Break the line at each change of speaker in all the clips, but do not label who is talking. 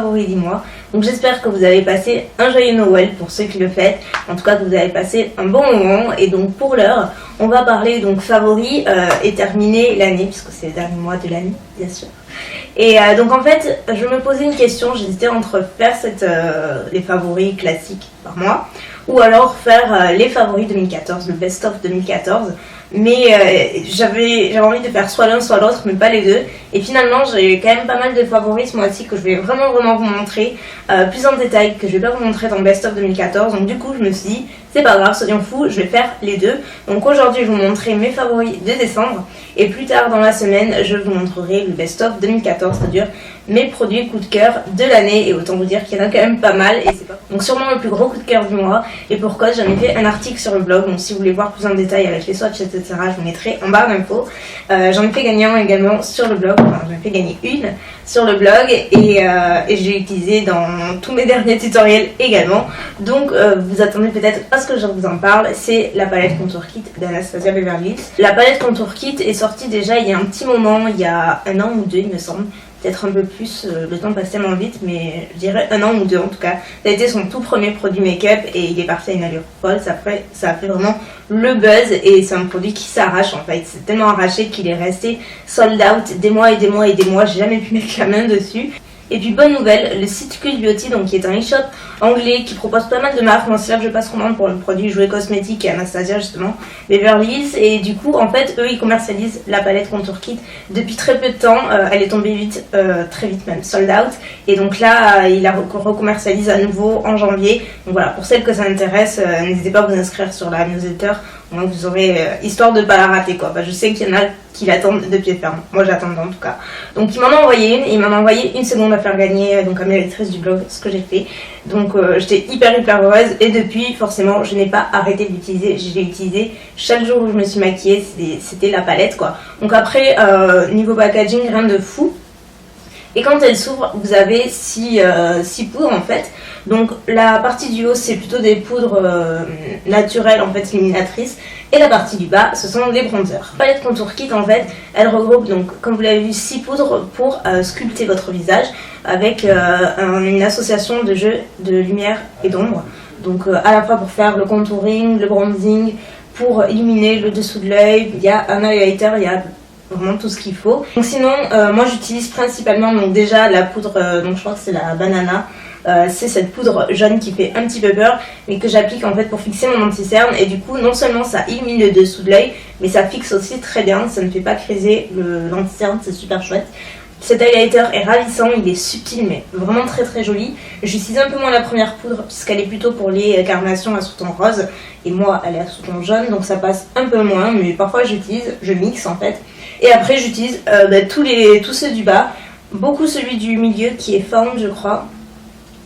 favoris du mois. Donc j'espère que vous avez passé un joyeux Noël pour ceux qui le fêtent. En tout cas que vous avez passé un bon moment. Et donc pour l'heure, on va parler donc favoris et terminer l'année, puisque c'est le dernier mois de l'année, bien sûr. Et donc en fait, je me posais une question, j'hésitais entre faire les favoris classiques par mois ou alors faire les favoris 2014, le best-of 2014. Mais j'avais envie de faire soit l'un soit l'autre, mais pas les deux. Et finalement, j'ai quand même pas mal de favoris ce mois-ci que je vais vraiment vous montrer plus en détail, que je vais pas vous montrer dans le best-of 2014. Donc du coup, je me suis dit, c'est pas grave, soyons fous, je vais faire les deux. Donc aujourd'hui, je vais vous montrer mes favoris de décembre. Et plus tard dans la semaine, je vous montrerai le best-of 2014, c'est-à-dire mes produits coup de cœur de l'année. Et autant vous dire qu'il y en a quand même pas mal. Et c'est pas... Donc sûrement le plus gros coup de cœur du mois. Et pour cause, j'en ai fait un article sur le blog. Donc si vous voulez voir plus en détail avec les swatchs, etc., je vous mettrai en barre d'infos. J'en ai fait gagner un également sur le blog. Enfin, j'en ai fait gagner une sur le blog. Et je l'ai utilisé dans tous mes derniers tutoriels également. Donc vous attendez peut-être à ce que je vous en parle. C'est la palette Contour Kit d'Anastasia Beverly Hills. La palette Contour Kit est sortie déjà il y a un petit moment, il y a un an ou deux il me semble. Peut-être un peu plus, le temps passe tellement vite, mais je dirais un an ou deux en tout cas. Ça a été son tout premier produit make-up et il est parti à une allure folle. Ça a fait vraiment le buzz et c'est un produit qui s'arrache en fait. C'est tellement arraché qu'il est resté sold out des mois et des mois et des mois. J'ai jamais pu mettre la main dessus. Et puis bonne nouvelle, le site Cult Beauty, donc qui est un e-shop anglais qui propose pas mal de marques. Moi c'est là que je passe commande pour le produit jouet cosmétique et Anastasia justement, Beverly Hills. Et du coup en fait eux ils commercialisent la palette Contour Kit depuis très peu de temps. Elle est tombée vite, très vite même, sold out. Et donc là ils la recommercialisent à nouveau en janvier. Donc voilà, pour celles que ça intéresse, n'hésitez pas à vous inscrire sur la newsletter. Donc vous aurez histoire de pas la rater quoi. Bah, je sais qu'il y en a qui l'attendent de pied ferme. Moi j'attends en tout cas. Donc il m'en a envoyé une et il m'en a envoyé une seconde à faire gagner donc à mes lectrices du blog, ce que j'ai fait. Donc j'étais hyper heureuse et depuis forcément je n'ai pas arrêté de l'utiliser. Je l'ai utilisé chaque jour où je me suis maquillée. C'était la palette quoi. Donc après niveau packaging rien de fou. Et quand elle s'ouvre, vous avez 6 poudres en fait. Donc la partie du haut c'est plutôt des poudres naturelles en fait illuminatrices. Et la partie du bas ce sont des bronzers. La palette Contour Kit en fait, elle regroupe donc comme vous l'avez vu 6 poudres pour sculpter votre visage avec une association de jeux de lumière et d'ombre. Donc à la fois pour faire le contouring, le bronzing, pour illuminer le dessous de l'œil, il y a un highlighter, il y a vraiment tout ce qu'il faut. Donc sinon moi j'utilise principalement donc déjà la poudre donc je crois que c'est la banana. C'est cette poudre jaune qui fait un petit peu peur mais que j'applique en fait pour fixer mon anti-cerne et du coup non seulement ça illumine le dessous de l'œil mais ça fixe aussi très bien, ça ne fait pas criser l'anti-cerne, c'est super chouette. Cet highlighter est ravissant, il est subtil mais vraiment très joli. J'utilise un peu moins la première poudre puisqu'elle est plutôt pour les carnations à sous-ton rose et moi elle est à sous-ton jaune donc ça passe un peu moins mais parfois je mixe en fait. Et après j'utilise tous ceux du bas, beaucoup celui du milieu qui est Found je crois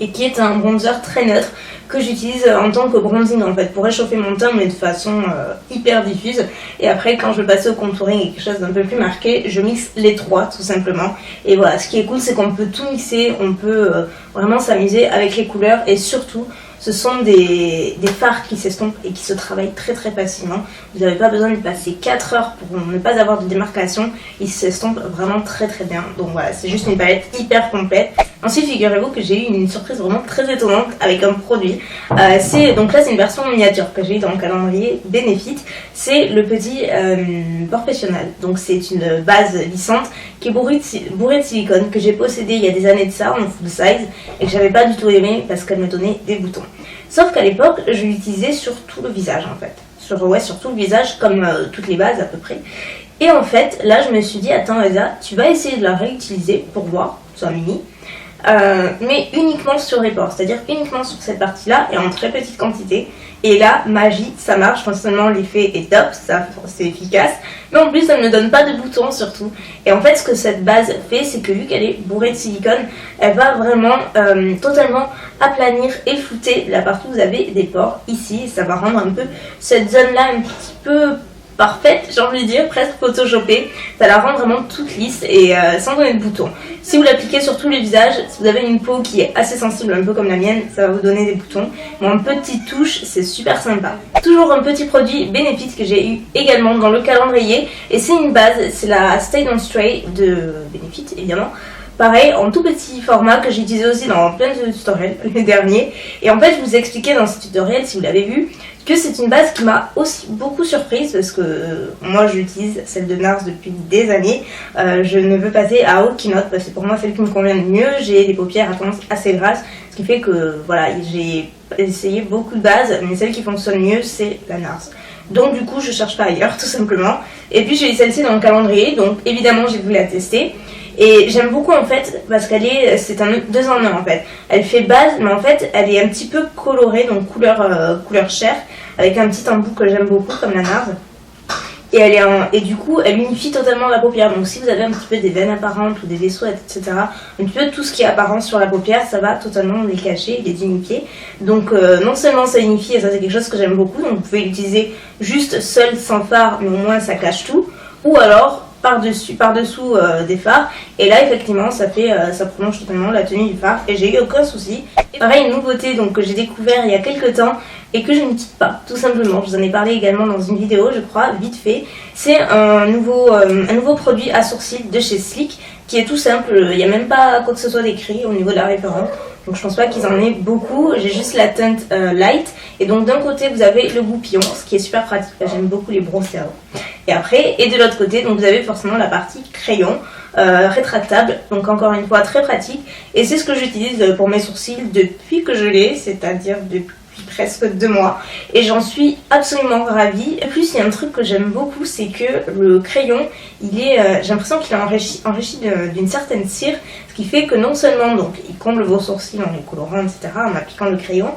et qui est un bronzer très neutre que j'utilise en tant que bronzing en fait pour réchauffer mon teint mais de façon hyper diffuse. Et après quand je veux passer au contouring et quelque chose d'un peu plus marqué, je mixe les trois tout simplement. Et voilà, ce qui est cool c'est qu'on peut tout mixer, on peut vraiment s'amuser avec les couleurs et surtout ce sont des fards qui s'estompent et qui se travaillent très facilement. Vous n'avez pas besoin de passer 4 heures pour ne pas avoir de démarcation. Ils s'estompent vraiment très bien. Donc voilà, c'est juste une palette hyper complète. Ensuite, figurez-vous que j'ai eu une surprise vraiment très étonnante avec un produit. Donc là, c'est une version miniature que j'ai eu dans le calendrier Benefit. C'est le petit Professionnel. Donc c'est une base lissante qui est bourrée de silicone que j'ai possédé il y a des années de ça en full size et que j'avais pas du tout aimé parce qu'elle me donnait des boutons. Sauf qu'à l'époque, je l'utilisais sur tout le visage en fait. Sur tout le visage comme toutes les bases à peu près. Et en fait, là je me suis dit, attends Elsa, tu vas essayer de la réutiliser pour voir, soit mini. Mais uniquement sur les pores, c'est-à-dire uniquement sur cette partie-là et en très petite quantité. Et là, magie, ça marche, non seulement l'effet est top, c'est efficace, mais en plus ça ne me donne pas de boutons surtout. Et en fait ce que cette base fait, c'est que vu qu'elle est bourrée de silicone, elle va vraiment totalement aplanir et flouter la partie où vous avez des pores ici. Et ça va rendre un peu cette zone-là un petit peu parfaite, j'ai envie de dire, presque photoshopée. Ça la rend vraiment toute lisse et sans donner de boutons. Si vous l'appliquez sur tous les visages, si vous avez une peau qui est assez sensible, un peu comme la mienne, ça va vous donner des boutons. Mais en petite touche, c'est super sympa. Toujours un petit produit Benefit que j'ai eu également dans le calendrier. Et c'est une base, c'est la Stay On Stray de Benefit évidemment. pareil en tout petit format que j'ai utilisé aussi dans plein de tutoriels les derniers. Et en fait je vous ai expliqué dans ce tutoriel, si vous l'avez vu, que c'est une base qui m'a aussi beaucoup surprise parce que moi j'utilise celle de NARS depuis des années. Je ne veux passer à aucune autre parce que pour moi celle qui me convient le mieux. J'ai des paupières à tendance assez grasse, ce qui fait que voilà, j'ai essayé beaucoup de bases, mais celle qui fonctionne mieux c'est la NARS. Donc du coup je cherche pas ailleurs tout simplement. Et puis j'ai celle-ci dans le calendrier, donc évidemment j'ai voulu la tester. Et j'aime beaucoup en fait parce c'est un 2 en 1 en fait. Elle fait base mais en fait elle est un petit peu colorée, donc couleur chair, avec un petit embout que j'aime beaucoup comme la NARS. Et du coup elle unifie totalement la paupière. Donc si vous avez un petit peu des veines apparentes ou des vaisseaux etc, un petit peu tout ce qui est apparent sur la paupière, ça va totalement les cacher, les unifier. Donc non seulement ça unifie, et ça c'est quelque chose que j'aime beaucoup, donc vous pouvez l'utiliser juste seul sans fard mais au moins ça cache tout, ou alors par-dessous des fards, et là effectivement ça prolonge totalement la tenue du fard et j'ai eu aucun souci. Et pareil, une nouveauté donc que j'ai découvert il y a quelques temps et que je ne quitte pas tout simplement, je vous en ai parlé également dans une vidéo je crois, vite fait, c'est un nouveau produit à sourcils de chez Sleek qui est tout simple, il n'y a même pas quoi que ce soit d'écrit au niveau de la référence. Donc je pense pas qu'ils en aient beaucoup, j'ai juste la teinte light. Et donc d'un côté vous avez le goupillon, ce qui est super pratique, j'aime beaucoup les brossés à eau. Et de l'autre côté donc vous avez forcément la partie crayon rétractable, donc encore une fois très pratique. Et c'est ce que j'utilise pour mes sourcils depuis que je l'ai, c'est-à-dire depuis presque 2 mois, et j'en suis absolument ravie. Et plus il y a un truc que j'aime beaucoup, c'est que le crayon j'ai l'impression qu'il est enrichi d'une certaine cire, ce qui fait que non seulement donc il comble vos sourcils en les colorant etc en appliquant le crayon,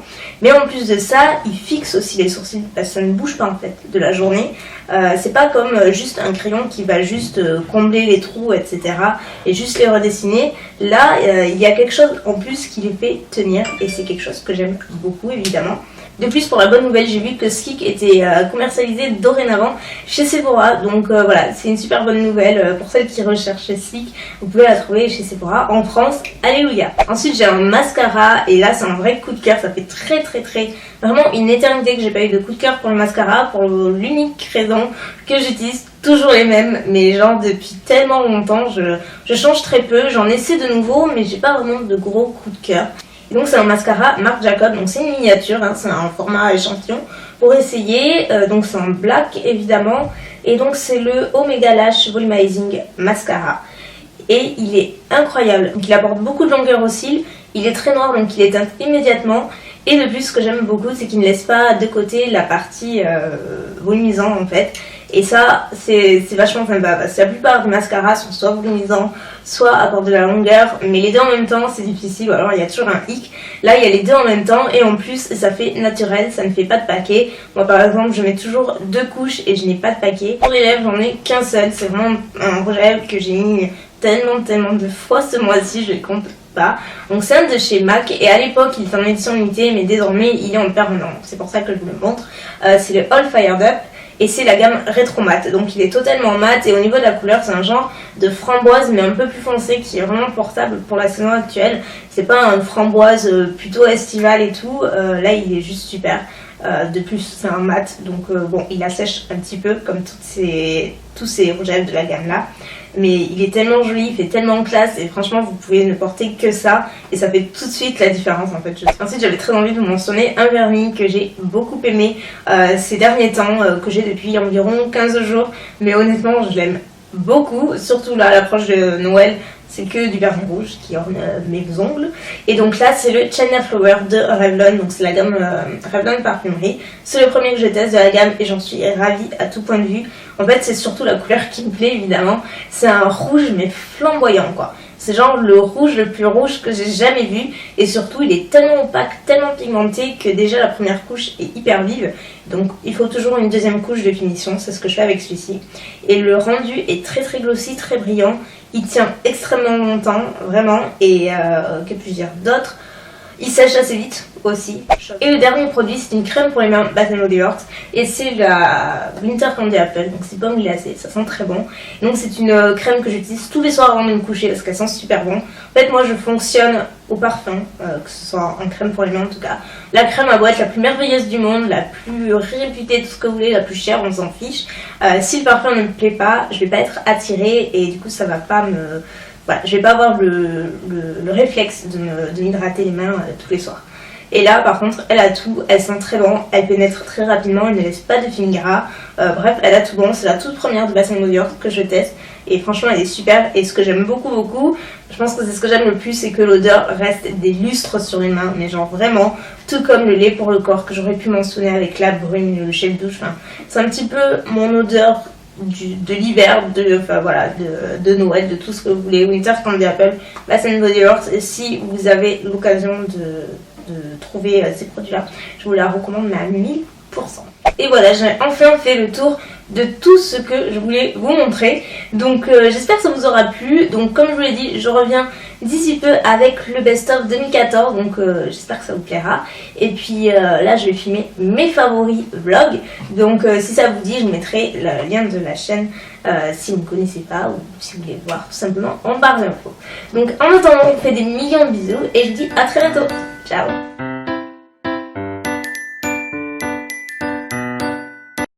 mais en plus de ça il fixe aussi les sourcils parce que ça ne bouge pas en fait de la journée. C'est pas comme juste un crayon qui va juste combler les trous etc et juste les redessiner. Là il y a quelque chose en plus qui les fait tenir et c'est quelque chose que j'aime beaucoup évidemment. De plus, pour la bonne nouvelle, j'ai vu que Sleek était commercialisé dorénavant chez Sephora. Donc voilà, c'est une super bonne nouvelle pour celles qui recherchent Sleek. Vous pouvez la trouver chez Sephora en France. Alléluia. Ensuite, j'ai un mascara et là, c'est un vrai coup de cœur. Ça fait très vraiment une éternité que j'ai pas eu de coup de cœur pour le mascara, pour l'unique raison que j'utilise toujours les mêmes, mais genre depuis tellement longtemps. Je change très peu, j'en essaie de nouveau, mais j'ai pas vraiment de gros coups de cœur. Et donc c'est un mascara Marc Jacob, donc c'est une miniature, hein, c'est un format échantillon pour essayer, donc c'est en black évidemment, et donc c'est le Omega Lash Volumizing Mascara, et il est incroyable, donc il apporte beaucoup de longueur aux cils, il est très noir donc il éteint immédiatement, et de plus ce que j'aime beaucoup c'est qu'il ne laisse pas de côté la partie volumisante en fait. Et ça, c'est vachement sympa parce que la plupart des mascaras sont soit volumisants, soit apportent de la longueur, mais les deux en même temps c'est difficile, ou alors il y a toujours un hic. Là il y a les deux en même temps et en plus ça fait naturel, ça ne fait pas de paquet. Moi par exemple je mets toujours 2 couches et je n'ai pas de paquet. Pour les lèvres j'en ai qu'un seul, c'est vraiment un rouge à lèvres que j'ai mis tellement de fois ce mois-ci, je ne compte pas. Donc c'est un de chez MAC et à l'époque il était en édition limitée mais désormais il est en permanent, c'est pour ça que je vous le montre. C'est le All Fired Up. Et c'est la gamme rétro mat, donc il est totalement mat et au niveau de la couleur c'est un genre de framboise mais un peu plus foncé qui est vraiment portable pour la saison actuelle. C'est pas un framboise plutôt estival et tout, là il est juste super. De plus c'est un mat donc bon il assèche un petit peu comme tous ces rouges à lèvres de la gamme là, mais il est tellement joli, il fait tellement classe et franchement vous pouvez ne porter que ça et ça fait tout de suite la différence en fait. Ensuite j'avais très envie de vous mentionner un vernis que j'ai beaucoup aimé ces derniers temps, que j'ai depuis environ 15 jours, mais honnêtement je l'aime beaucoup, surtout là à l'approche de Noël. C'est que du vernis rouge qui orne mes ongles. Et donc là c'est le China Flower de Revlon, donc c'est la gamme Revlon Parfumerie. C'est le premier que je teste de la gamme et j'en suis ravie à tout point de vue. En fait c'est surtout la couleur qui me plaît évidemment. C'est un rouge mais flamboyant quoi. C'est genre le rouge le plus rouge que j'ai jamais vu et surtout il est tellement opaque, tellement pigmenté que déjà la première couche est hyper vive. Donc il faut toujours une deuxième couche de finition, c'est ce que je fais avec celui-ci. Et le rendu est très glossy, très brillant. Il tient extrêmement longtemps, vraiment, et que puis dire d'autres. Il sèche assez vite aussi. Et le dernier produit, c'est une crème pour les mains Bath & Body Works et c'est la Winter Candy Apple, donc c'est pomme glacée, ça sent très bon. Donc c'est une crème que j'utilise tous les soirs avant de me coucher parce qu'elle sent super bon. En fait moi je fonctionne au parfum, que ce soit en crème pour les mains en tout cas. La crème à être la plus merveilleuse du monde, la plus réputée, tout ce que vous voulez, la plus chère, on s'en fiche. Si le parfum ne me plaît pas, je vais pas être attirée et du coup ça va pas me voilà, je vais pas avoir le réflexe de m'hydrater les mains tous les soirs. Et là par contre elle a tout, elle sent très bon, elle pénètre très rapidement, elle ne laisse pas de film gras, bref elle a tout bon, c'est la toute première de Bath & Body Works que je teste et franchement elle est super. Et ce que j'aime beaucoup, je pense que c'est ce que j'aime le plus, c'est que l'odeur reste des lustres sur les mains, mais genre vraiment, tout comme le lait pour le corps que j'aurais pu mentionner avec la brune, le gel douche, enfin, c'est un petit peu mon odeur de l'hiver, enfin voilà, de Noël, de tout ce que vous voulez, Winter Candy Apple, Bath & Body Works. Et si vous avez l'occasion de trouver ces produits là, je vous la recommande mais à 1000%. Et voilà, j'ai enfin fait le tour de tout ce que je voulais vous montrer. Donc j'espère que ça vous aura plu. Donc comme je vous l'ai dit, je reviens d'ici peu avec le best-of 2014. Donc j'espère que ça vous plaira. Et puis là je vais filmer mes favoris vlogs. Donc si ça vous dit, je vous mettrai le lien de la chaîne si vous ne connaissez pas ou si vous voulez voir tout simplement en barre d'infos. Donc en attendant, on vous fait des millions de bisous et je vous dis à très bientôt. Ciao.